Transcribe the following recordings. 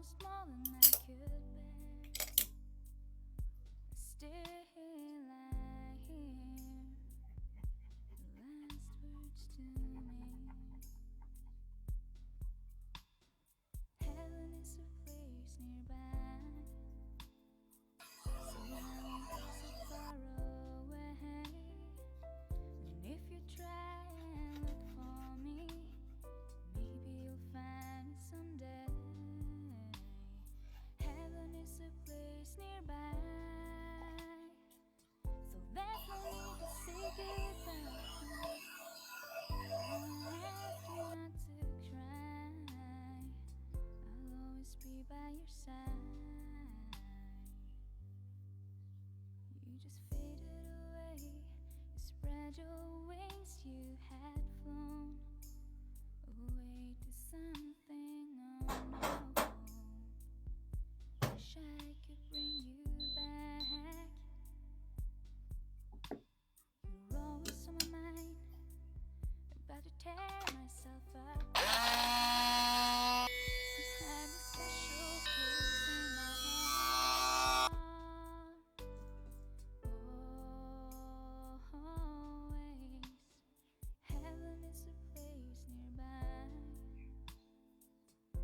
almost more than I could bear. Still lie here, the last words to me. Heaven is a place nearby, so I won't be so far away. And if you try and look for me, maybe you'll find me someday. Heaven is a place nearby, so there's no need to say goodbye. I'll ask you not to cry, I'll always be by your side. You just faded away, you spread your wings, you had flown away to something unknown. Wish I could bring you back. You're always on my mind, about to tear myself up. You had a special place in my heart. Always. Heaven is a place nearby,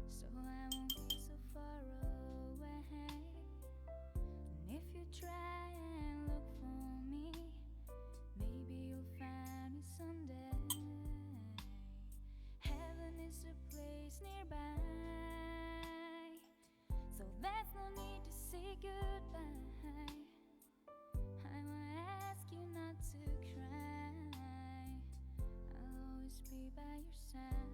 so I won't be so far away. And if you try and look for me, maybe you'll find me someday. Heaven is a place nearby, so there's no need to say goodbye. I will ask you not to cry, I'll always be by your side.